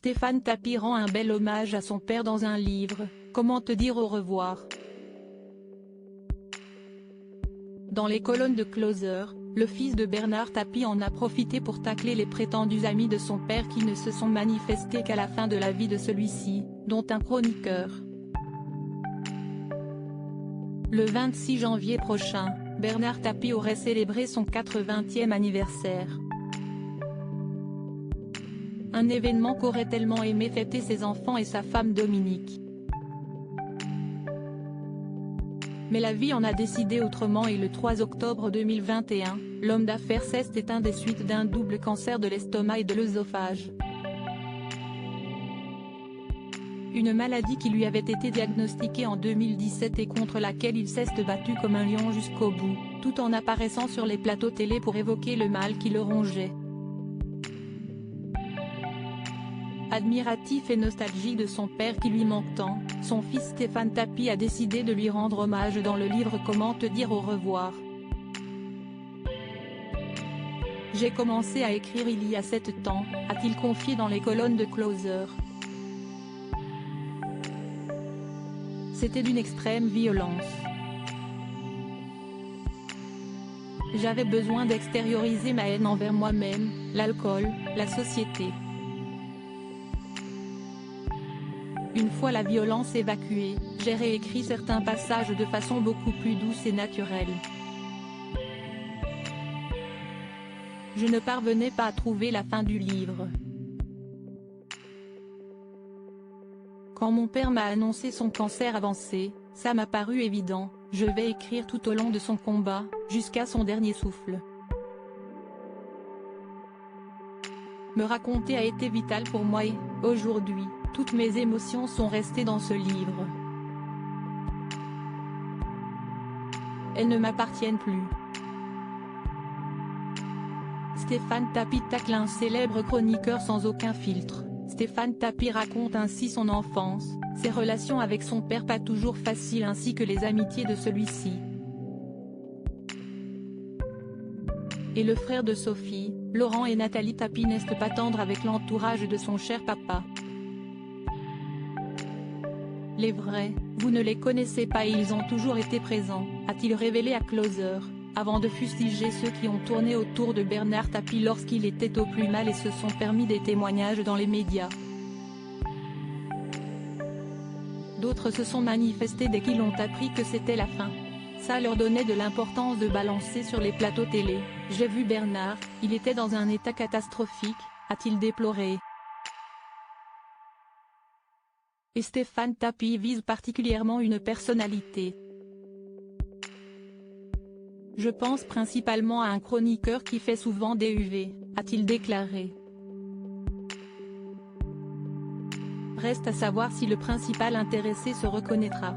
Stéphane Tapie rend un bel hommage à son père dans un livre, Comment te dire au revoir. Dans les colonnes de Closer, le fils de Bernard Tapie en a profité pour tacler les prétendus amis de son père qui ne se sont manifestés qu'à la fin de la vie de celui-ci, dont un chroniqueur. Le 26 janvier prochain, Bernard Tapie aurait célébré son 80e anniversaire. Un événement qu'aurait tellement aimé fêter ses enfants et sa femme Dominique. Mais la vie en a décidé autrement et le 3 octobre 2021, l'homme d'affaires s'est éteint des suites d'un double cancer de l'estomac et de l'œsophage. Une maladie qui lui avait été diagnostiquée en 2017 et contre laquelle il s'est battu comme un lion jusqu'au bout, tout en apparaissant sur les plateaux télé pour évoquer le mal qui le rongeait. Admiratif et nostalgique de son père qui lui manque tant, son fils Stéphane Tapie a décidé de lui rendre hommage dans le livre Comment te dire au revoir. J'ai commencé à écrire il y a 7 ans, a-t-il confié dans les colonnes de Closer. C'était d'une extrême violence. J'avais besoin d'extérioriser ma haine envers moi-même, l'alcool, la société. Une fois la violence évacuée, j'ai réécrit certains passages de façon beaucoup plus douce et naturelle. Je ne parvenais pas à trouver la fin du livre. Quand mon père m'a annoncé son cancer avancé, ça m'a paru évident, je vais écrire tout au long de son combat, jusqu'à son dernier souffle. Me raconter a été vital pour moi et, aujourd'hui, toutes mes émotions sont restées dans ce livre. Elles ne m'appartiennent plus. Stéphane Tapie tacle un célèbre chroniqueur sans aucun filtre. Stéphane Tapie raconte ainsi son enfance, ses relations avec son père pas toujours faciles ainsi que les amitiés de celui-ci. Et le frère de Sophie, Laurent et Nathalie Tapie n'est pas tendre avec l'entourage de son cher papa. Les vrais, vous ne les connaissez pas et ils ont toujours été présents, a-t-il révélé à Closer, avant de fustiger ceux qui ont tourné autour de Bernard Tapie lorsqu'il était au plus mal et se sont permis des témoignages dans les médias. D'autres se sont manifestés dès qu'ils ont appris que c'était la fin. Ça leur donnait de l'importance de balancer sur les plateaux télé. J'ai vu Bernard, il était dans un état catastrophique, a-t-il déploré. Et Stéphane Tapie vise particulièrement une personnalité. Je pense principalement à un chroniqueur qui fait souvent des UV, a-t-il déclaré. Reste à savoir si le principal intéressé se reconnaîtra.